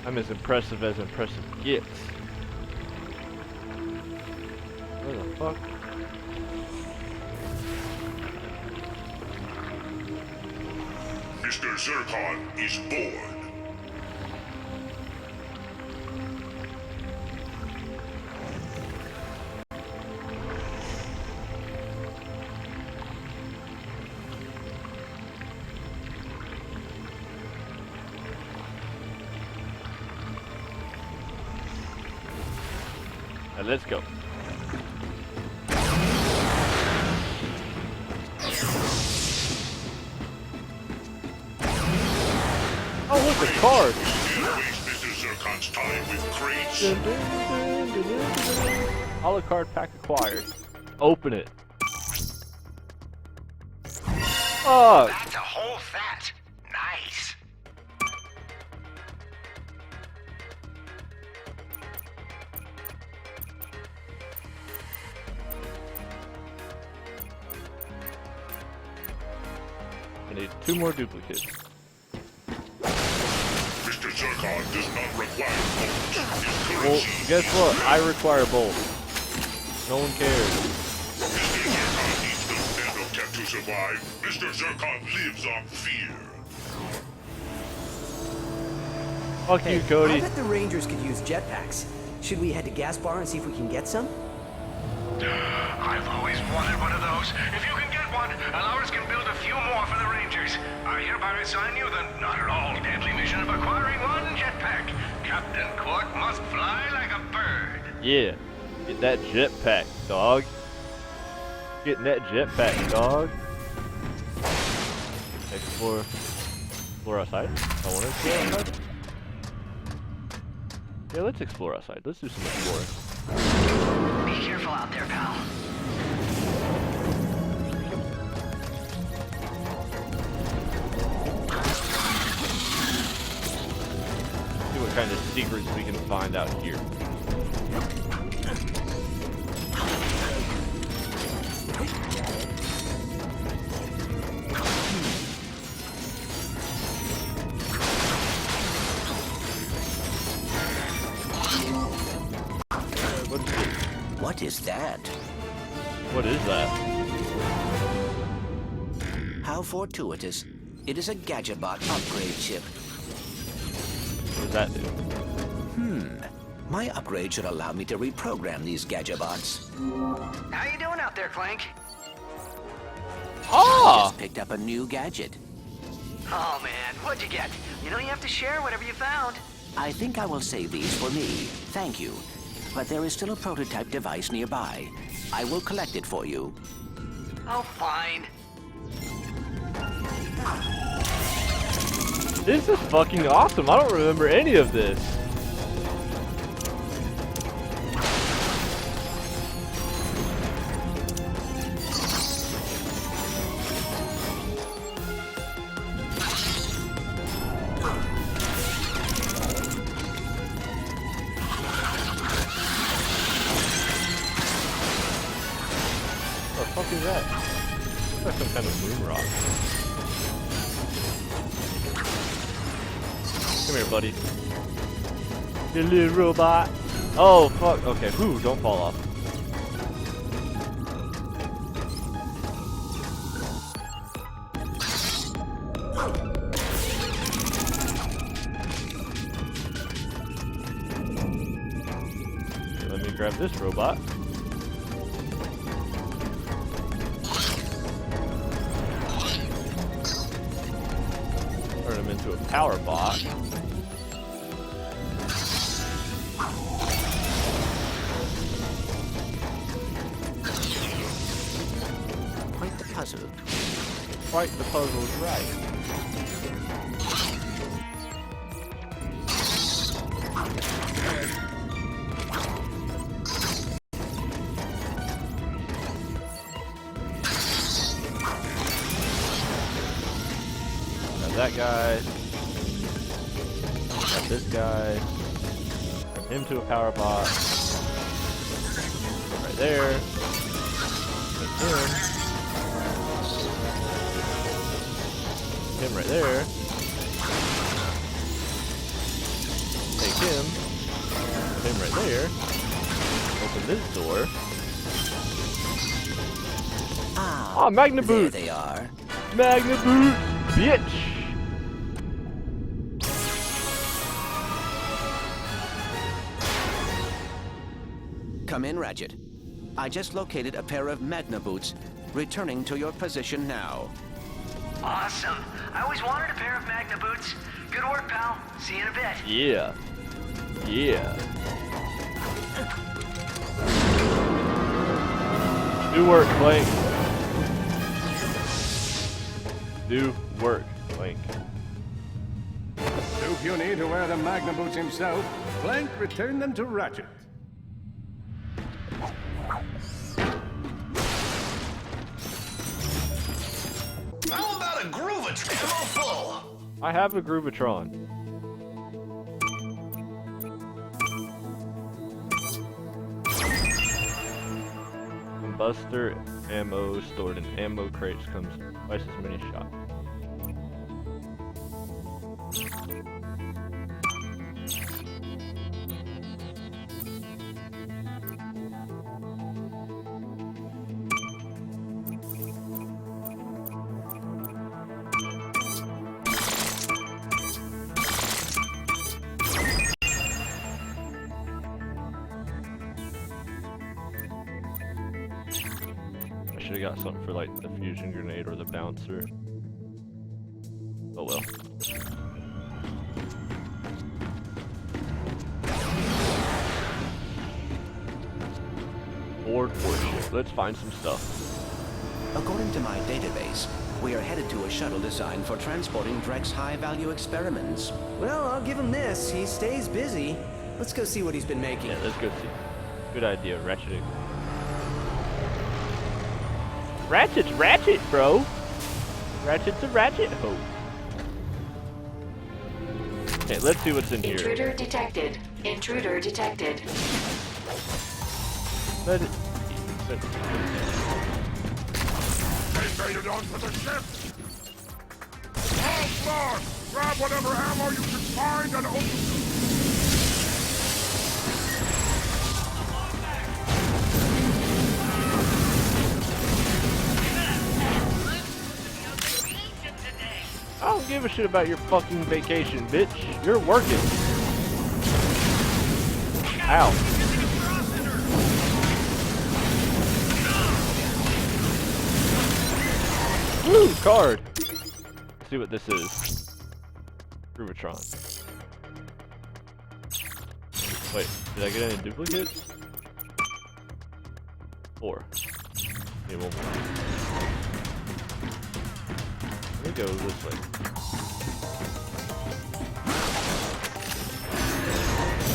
I'm as impressive gets. Where the fuck? Mr. Zircon is bored. Now let's go. Oh, look, a card! Waste Mr. Zircon's time with crates. A la carte pack acquired. Open it. Oh! That's a whole set. Nice. I need 2 more duplicates. Mr. Zircon does not require bolts. His Well, currency guess is what? free. I require both. No one cares. Mr. Zircon needs no nanotech to survive. Mr. Zircon lives on fear. Fuck you, Cody. I bet the Rangers could use jetpacks. Should we head to Gas Bar and see if we can get some? I've always wanted one of those. If you can get one, ours can build a few more for the Rangers. I hereby assign you the not at all deadly mission of acquiring one jetpack. Captain Quark must fly like a bird. Yeah. Get that jetpack, dog. Getting that jetpack, dog. Explore outside. I want to explore outside. Yeah, let's explore outside. Let's do some exploring. Be careful out there, pal. See what kind of secrets we can find out here. What is that? What is that? How fortuitous. It is a Gadgetbot upgrade chip. What does that do? My upgrade should allow me to reprogram these Gadgetbots. How you doing out there, Clank? Ah! Just picked up a new gadget. Oh man, what'd you get? You know you have to share whatever you found. I think I will save these for me. Thank you. But there is still a prototype device nearby. I will collect it for you. Oh, fine. This is fucking awesome. I don't remember any of this. What the fuck is that? It's like some kind of moon rock. Come here, buddy. You little robot. Oh, fuck. Okay, whew, don't fall off. Okay, let me grab this robot. Turn him into a power bot. Quite the puzzle. Quite the puzzle's right. Got that guy. Got this guy. Turn him to a power bot. Right there. Take him. Him right there. Take him. Put him right there. Open this door. Oh, Magna There Boot! they are. Magna Boot! Bitch! Come in, Ratchet. I just located a pair of Magna Boots. Returning to your position now. Awesome. I always wanted a pair of Magna boots. Good work, pal. See you in a bit. Yeah. Yeah. Do work, Clank. Do work, Clank. Too puny to wear the Magna Boots himself, Clank returned them to Ratchet. How about a Groovatron ammo full? I have a Groovatron. Buster ammo stored in ammo crates comes twice as many shots. I should have got something for like the fusion grenade or the bouncer. Oh well. Board warship. Let's find some stuff. According to my database, we are headed to a shuttle designed for transporting Drek's high-value experiments. Well, I'll give him this. He stays busy. Let's go see what he's been making. Yeah, let's go see. Good idea, Ratchet. Ratchet's Ratchet, bro. Ratchet's a Ratchet hoe. Okay, let's see what's in here. Intruder detected. Intruder detected. Let it. They made it onto the ship! All floor! Grab whatever ammo you can find and open... I don't give a shit about your fucking vacation, bitch. You're working. Ow. Woo, card. Let's see what this is. Groovatron. Wait, did I get any duplicates? 4. Need one more. Let me go this way.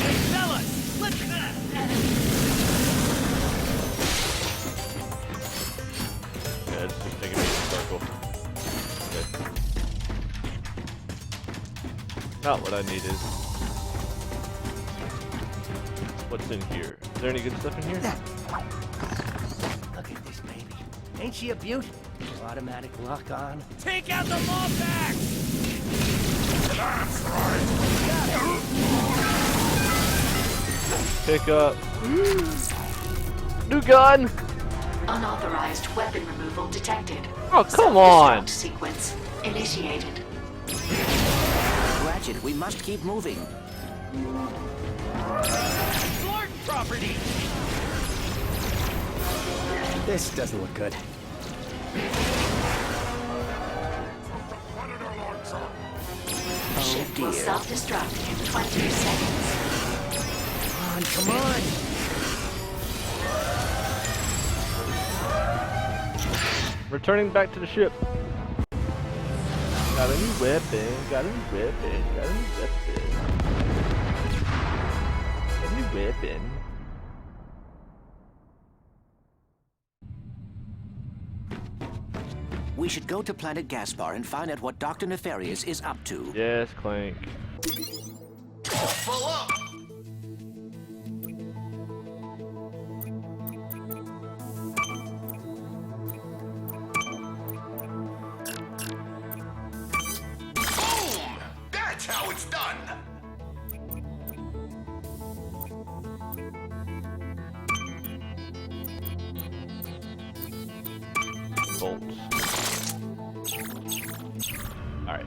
Hey, fellas! Let's Yeah, it's just taking me in a circle. Okay. Not what I needed. What's in here? Is there any good stuff in here? Look at this baby. Ain't she a beaut? Automatic lock on. take out the mob back! That's right! Pick up. New gun! Unauthorized weapon removal detected. Oh, come on! Self-destruct sequence initiated. Ratchet, we must keep moving. Lord property! This doesn't look good. Predator launcher! Ship will self-destruct in 20 seconds. Come on. Returning back to the ship. Got a new weapon, got a new weapon, got a new weapon. A new weapon. We should go to Planet Gaspar and find out what Dr. Nefarious is up to. Yes, Clank. Full up! Boom! That's how it's done! bolts. Alright.